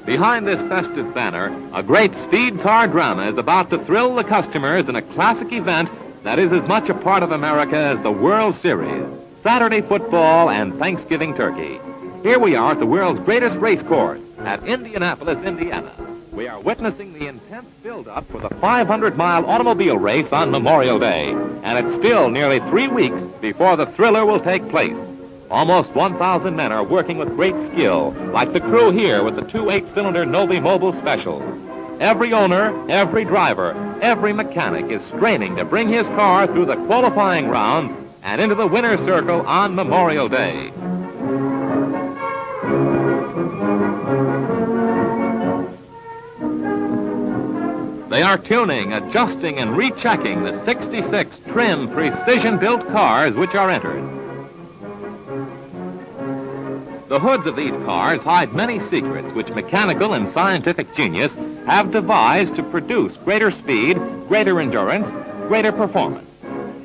Behind this festive banner, a great speed car drama is about to thrill the customers in a classic event that is as much a part of America as the World Series, Saturday football, and Thanksgiving turkey. Here we are at the world's greatest race course at Indianapolis, Indiana. We are witnessing the intense build-up for the 500-mile automobile race on Memorial Day, and it's still nearly 3 weeks before the thriller will take place. Almost 1,000 men are working with great skill, like the crew here with the two 8-cylinder Novi Mobile Specials. Every owner, every driver, every mechanic is straining to bring his car through the qualifying rounds and into the winner's circle on Memorial Day. They are tuning, adjusting, and rechecking the 66 trim, precision-built cars which are entered. The hoods of these cars hide many secrets which mechanical and scientific genius have devised to produce greater speed, greater endurance, greater performance.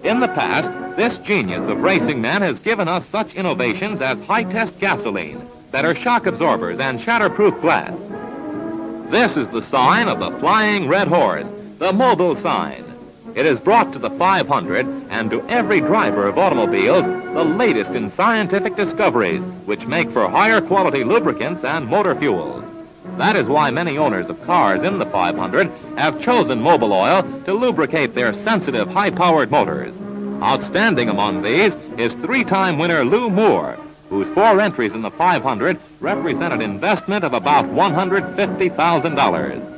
In the past, this genius of racing men has given us such innovations as high-test gasoline, better shock absorbers, and shatterproof glass. This is the sign of the Flying Red Horse, the mobile sign. It is brought to the 500 and to every driver of automobiles the latest in scientific discoveries which make for higher quality lubricants and motor fuels. That is why many owners of cars in the 500 have chosen Mobil Oil to lubricate their sensitive, high-powered motors. Outstanding among these is 3-time winner Lou Moore, whose 4 entries in the 500 represent an investment of about $150,000.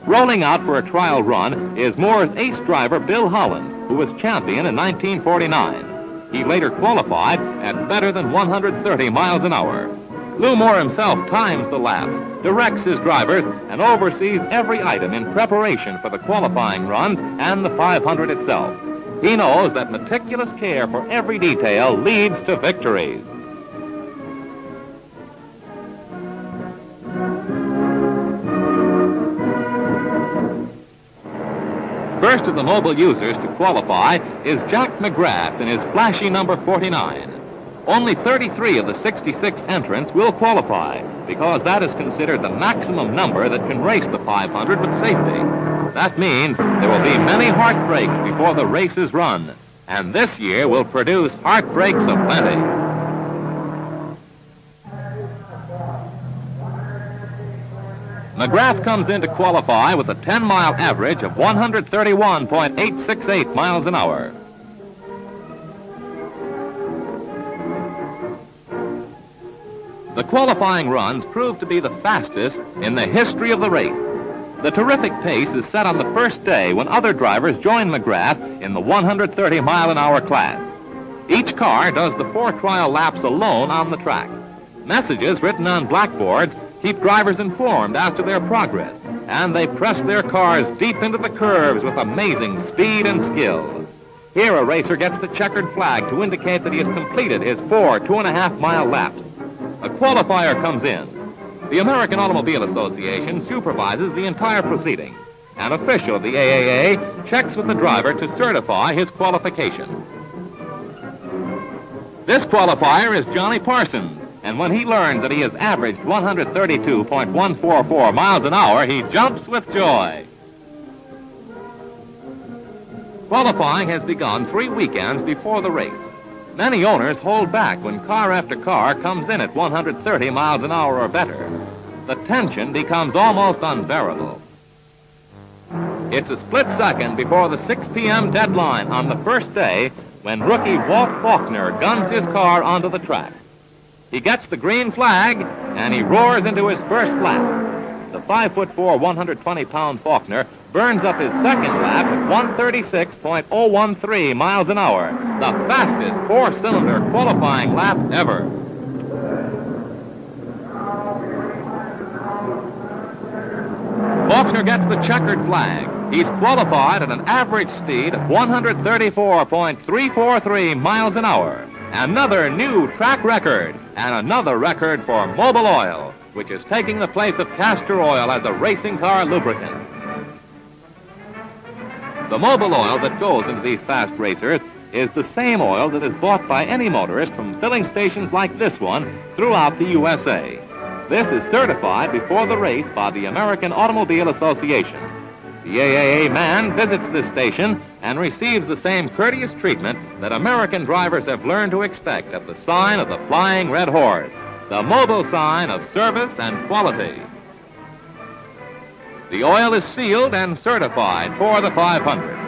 Rolling out for a trial run is Moore's ace driver Bill Holland, who was champion in 1949. He later qualified at better than 130 miles an hour. Lou Moore himself times the laps, directs his drivers, and oversees every item in preparation for the qualifying runs and the 500 itself. He knows that meticulous care for every detail leads to victories. First of the mobile users to qualify is Jack McGrath in his flashy number 49. Only 33 of the 66 entrants will qualify because that is considered the maximum number that can race the 500 with safety. That means there will be many heartbreaks before the race is run, and this year will produce heartbreaks aplenty. McGrath comes in to qualify with a 10-mile average of 131.868 miles an hour. The qualifying runs proved to be the fastest in the history of the race. The terrific pace is set on the first day when other drivers join McGrath in the 130-mile-an-hour class. Each car does the 4 trial laps alone on the track. Messages written on blackboards keep drivers informed as to their progress, and they press their cars deep into the curves with amazing speed and skill. Here a racer gets the checkered flag to indicate that he has completed his 4 2.5-mile laps. A qualifier comes in. The American Automobile Association supervises the entire proceeding. An official of the AAA checks with the driver to certify his qualification. This qualifier is Johnny Parsons. And when he learns that he has averaged 132.144 miles an hour, he jumps with joy. Qualifying has begun 3 weekends before the race. Many owners hold back when car after car comes in at 130 miles an hour or better. The tension becomes almost unbearable. It's a split second before the 6 p.m. deadline on the first day when rookie Walt Faulkner guns his car onto the track. He gets the green flag, and he roars into his first lap. The 5'4", 120-pound Faulkner burns up his second lap at 136.013 miles an hour, the fastest 4-cylinder qualifying lap ever. Faulkner gets the checkered flag. He's qualified at an average speed of 134.343 miles an hour. Another new track record, and another record for Mobil Oil, which is taking the place of castor oil as a racing car lubricant. The Mobil Oil that goes into these fast racers is the same oil that is bought by any motorist from filling stations like this one throughout the USA. This is certified before the race by the American Automobile Association. The AAA man visits this station and receives the same courteous treatment that American drivers have learned to expect at the sign of the Flying Red Horse, the mobile sign of service and quality. The oil is sealed and certified for the 500.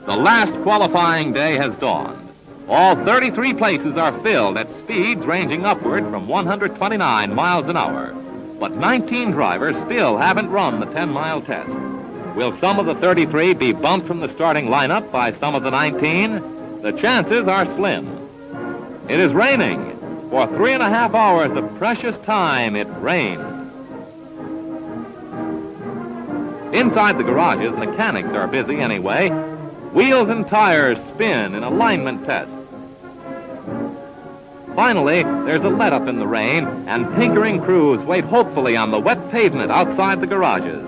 The last qualifying day has dawned. All 33 places are filled at speeds ranging upward from 129 miles an hour. But 19 drivers still haven't run the 10-mile test. Will some of the 33 be bumped from the starting lineup by some of the 19? The chances are slim. It is raining. For 3.5 hours of precious time, it rained. Inside the garages, mechanics are busy anyway. Wheels and tires spin in alignment tests. Finally, there's a let-up in the rain, and tinkering crews wait hopefully on the wet pavement outside the garages.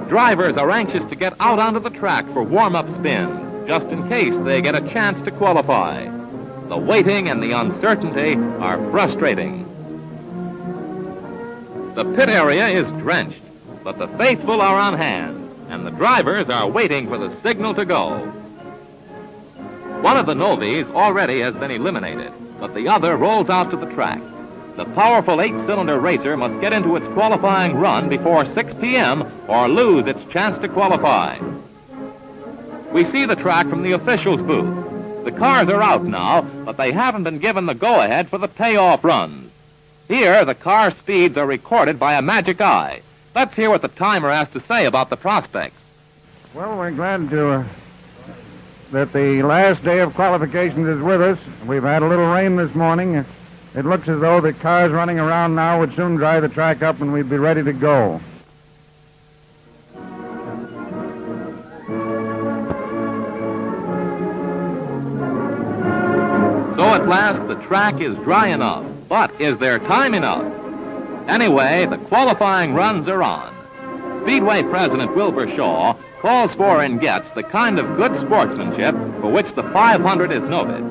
Drivers are anxious to get out onto the track for warm-up spins, just in case they get a chance to qualify. The waiting and the uncertainty are frustrating. The pit area is drenched, but the faithful are on hand, and the drivers are waiting for the signal to go. One of the Novies already has been eliminated, but the other rolls out to the track. The powerful 8-cylinder racer must get into its qualifying run before 6 p.m. or lose its chance to qualify. We see the track from the officials' booth. The cars are out now, but they haven't been given the go-ahead for the payoff runs. Here, the car speeds are recorded by a magic eye. Let's hear what the timer has to say about the prospects. Well, we're glad that the last day of qualifications is with us. We've had a little rain this morning. It looks as though the cars running around now would soon dry the track up and we'd be ready to go. So at last the track is dry enough, but is there time enough? Anyway, the qualifying runs are on. Speedway President Wilbur Shaw calls for and gets the kind of good sportsmanship for which the 500 is noted.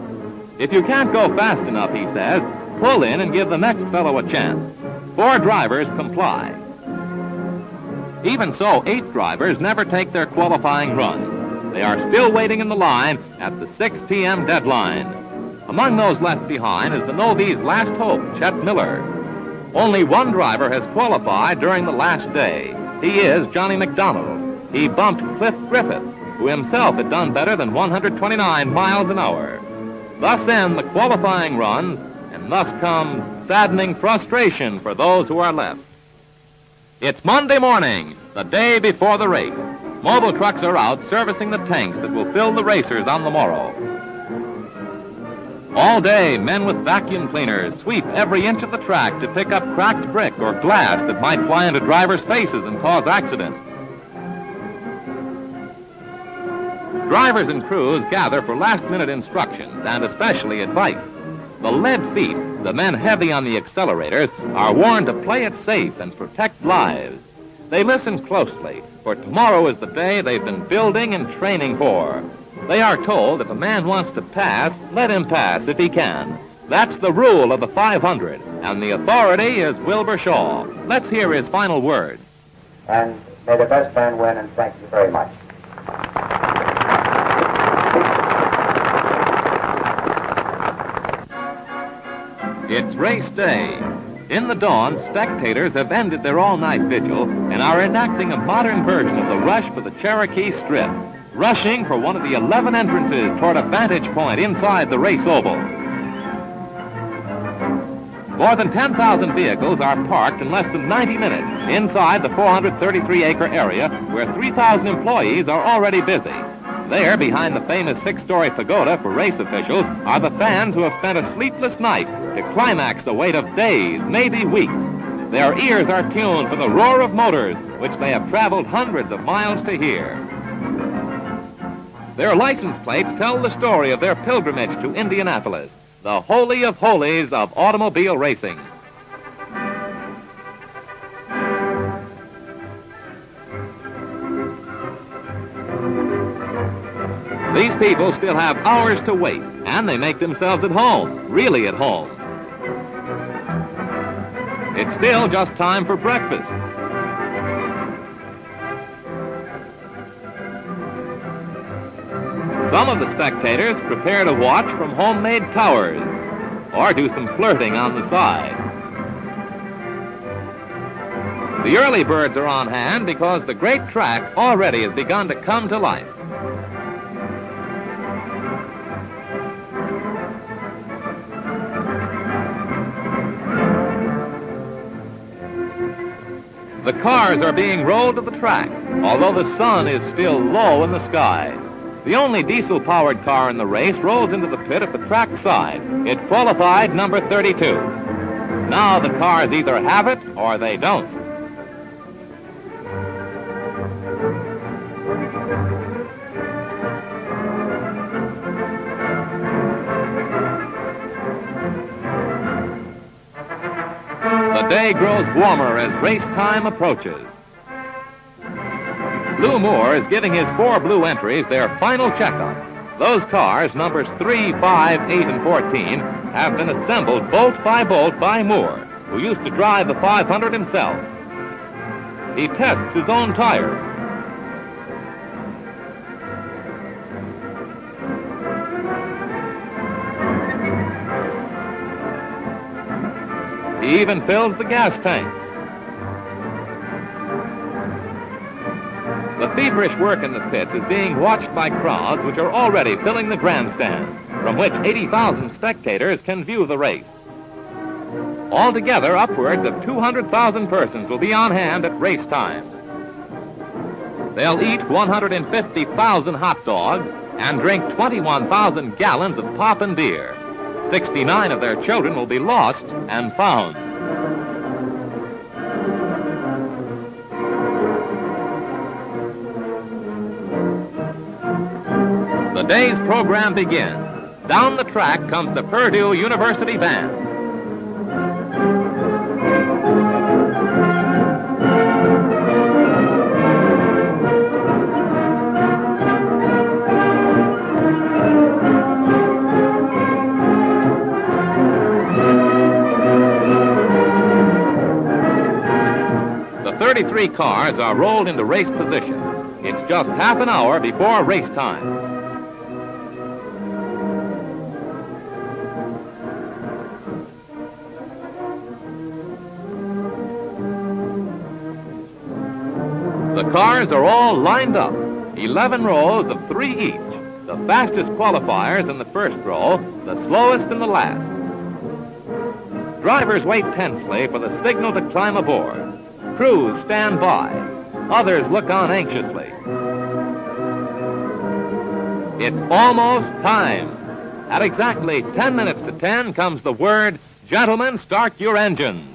If you can't go fast enough, he says, pull in and give the next fellow a chance. 4 drivers comply. Even so, 8 drivers never take their qualifying run. They are still waiting in the line at the 6 p.m. deadline. Among those left behind is the Novies' last hope, Chet Miller. Only one driver has qualified during the last day. He is Johnny McDonald. He bumped Cliff Griffith, who himself had done better than 129 miles an hour. Thus end the qualifying runs, and thus comes saddening frustration for those who are left. It's Monday morning, the day before the race. Mobile trucks are out servicing the tanks that will fill the racers on the morrow. All day, men with vacuum cleaners sweep every inch of the track to pick up cracked brick or glass that might fly into drivers' faces and cause accidents. Drivers and crews gather for last-minute instructions and especially advice. The lead feet, the men heavy on the accelerators, are warned to play it safe and protect lives. They listen closely, for tomorrow is the day they've been building and training for. They are told if a man wants to pass, let him pass if he can. That's the rule of the 500, and the authority is Wilbur Shaw. Let's hear his final words. And may the best man win, and thank you very much. It's race day. In the dawn, spectators have ended their all-night vigil and are enacting a modern version of the rush for the Cherokee Strip, rushing for one of the 11 entrances toward a vantage point inside the race oval. More than 10,000 vehicles are parked in less than 90 minutes inside the 433-acre area where 3,000 employees are already busy. There, behind the famous 6-story pagoda for race officials, are the fans who have spent a sleepless night to climax the wait of days, maybe weeks. Their ears are tuned for the roar of motors, which they have traveled hundreds of miles to hear. Their license plates tell the story of their pilgrimage to Indianapolis, the holy of holies of automobile racing. people still have hours to wait, and they make themselves at home, really at home. It's still just time for breakfast. Some of the spectators prepare to watch from homemade towers or do some flirting on the side. The early birds are on hand because the great track already has begun to come to life. The cars are being rolled to the track, although the sun is still low in the sky. The only diesel-powered car in the race rolls into the pit at the track side. It qualified number 32. Now the cars either have it or they don't. The day grows warmer as race time approaches. Lou Moore is giving his 4 blue entries their final checkup. Those cars, numbers 3, 5, 8, and 14, have been assembled bolt by Moore, who used to drive the 500 himself. He tests his own tires. He even fills the gas tank. The feverish work in the pits is being watched by crowds which are already filling the grandstand, from which 80,000 spectators can view the race. Altogether, upwards of 200,000 persons will be on hand at race time. They'll eat 150,000 hot dogs and drink 21,000 gallons of pop and beer. 69 of their children will be lost and found. The day's program begins. Down the track comes the Purdue University Band. The 33 cars are rolled into race position. It's just half an hour before race time. The cars are all lined up, 11 rows of 3 each. The fastest qualifiers in the first row, the slowest in the last. Drivers wait tensely for the signal to climb aboard. Crews stand by. Others look on anxiously. It's almost time. At exactly 10 minutes to 10 comes the word, "Gentlemen, start your engines."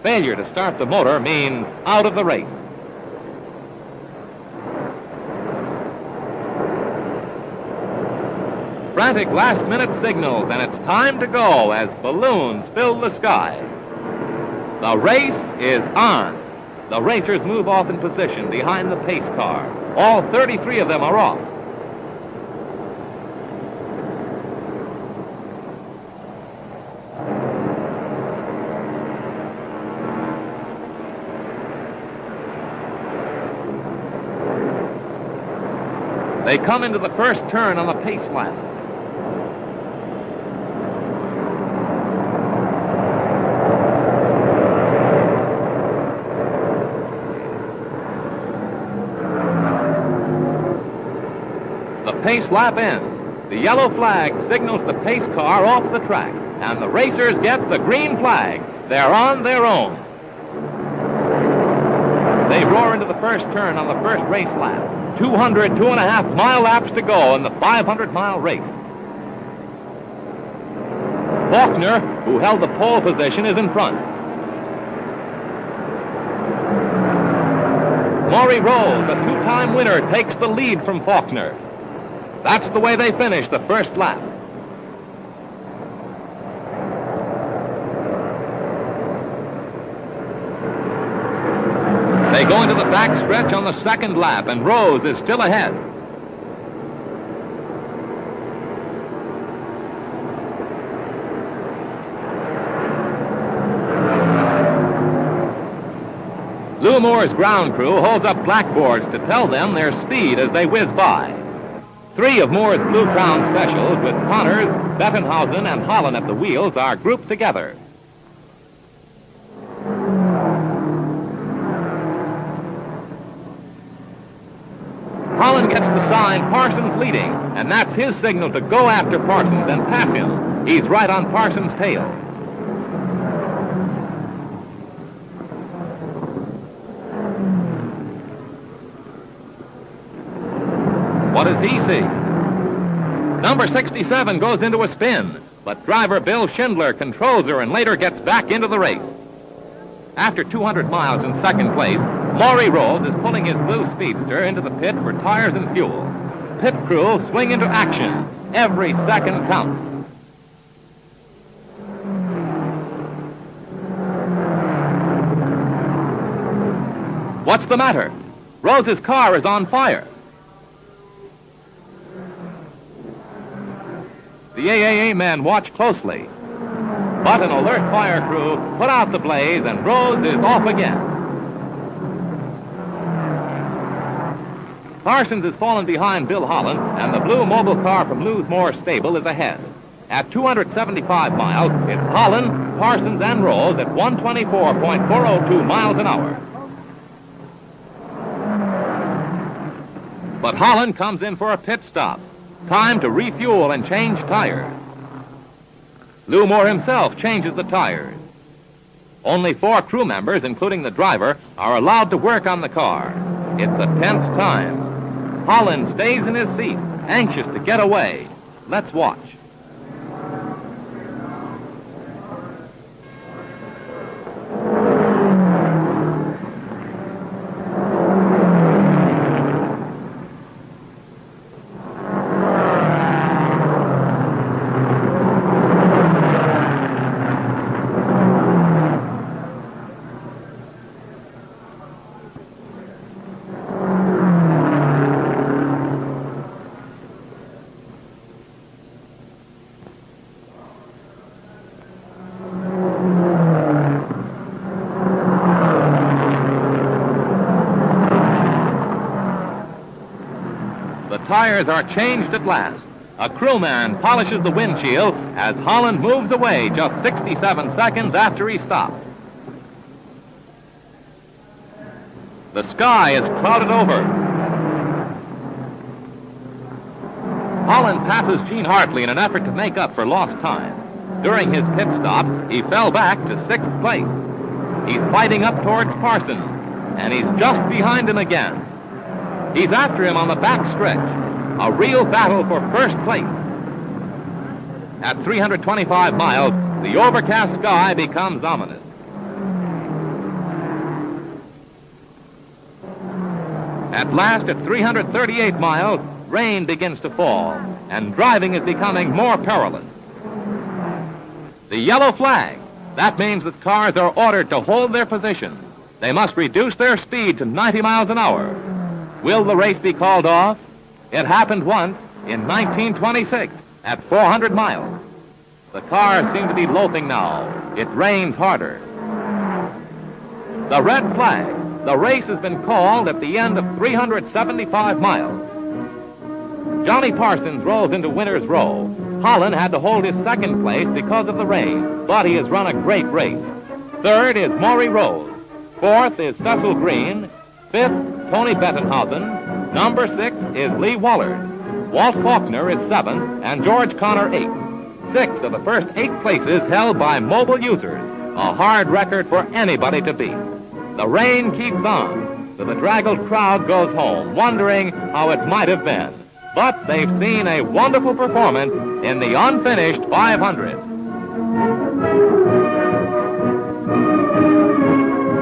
Failure to start the motor means out of the race. Frantic last-minute signals, and it's time to go as balloons fill the sky. The race is on. The racers move off in position behind the pace car. All 33 of them are off. They come into the first turn on the pace lap. Pace lap ends. The yellow flag signals the pace car off the track, and the racers get the green flag. They're on their own. They roar into the first turn on the first race lap. 2.5-mile laps to go in the 500-mile race. Faulkner, who held the pole position, is in front. Maury Rose, a 2-time winner, takes the lead from Faulkner. That's the way they finish the first lap. They go into the back stretch on the second lap, and Rose is still ahead. Lou Moore's ground crew holds up blackboards to tell them their speed as they whiz by. 3 of Moore's Blue Crown specials with Connors, Bettenhausen, and Holland at the wheels are grouped together. Holland gets the sign Parsons leading, and that's his signal to go after Parsons and pass him. He's right on Parsons' tail. What does he see? Number 67 goes into a spin, but driver Bill Schindler controls her and later gets back into the race. After 200 miles in second place, Maury Rose is pulling his blue speedster into the pit for tires and fuel. Pit crew swing into action. Every second counts. What's the matter? Rose's car is on fire. The AAA men watch closely. But an alert fire crew put out the blaze and Rose is off again. Parsons has fallen behind Bill Holland, and the blue mobile car from Lou Moore's stable is ahead. At 275 miles, it's Holland, Parsons, and Rose at 124.402 miles an hour. But Holland comes in for a pit stop. Time to refuel and change tires. Lou Moore himself changes the tires. Only 4 crew members, including the driver, are allowed to work on the car. It's a tense time. Holland stays in his seat, anxious to get away. Let's watch. Tires are changed at last. A crewman polishes the windshield as Holland moves away just 67 seconds after he stopped. The sky is clouded over. Holland passes Gene Hartley in an effort to make up for lost time. During his pit stop, he fell back to 6th place. He's fighting up towards Parsons, and he's just behind him again. He's after him on the back stretch. A real battle for first place. At 325 miles, the overcast sky becomes ominous. At last, at 338 miles, rain begins to fall, and driving is becoming more perilous. The yellow flag. That means that cars are ordered to hold their position. They must reduce their speed to 90 miles an hour. Will the race be called off? It happened once in 1926 at 400 miles. The cars seem to be loping now. It rains harder. The red flag. The race has been called at the end of 375 miles. Johnny Parsons rolls into winner's row. Holland had to hold his second place because of the rain, but he has run a great race. Third is Maury Rose. Fourth is Cecil Green. Fifth, Tony Bettenhausen. Number 6 is Lee Wallard. Walt Faulkner is 7th, and George Connor 8th. 6 of the first 8 places held by mobile users, a hard record for anybody to beat. The rain keeps on, so the draggled crowd goes home, wondering how it might have been. But they've seen a wonderful performance in the unfinished 500.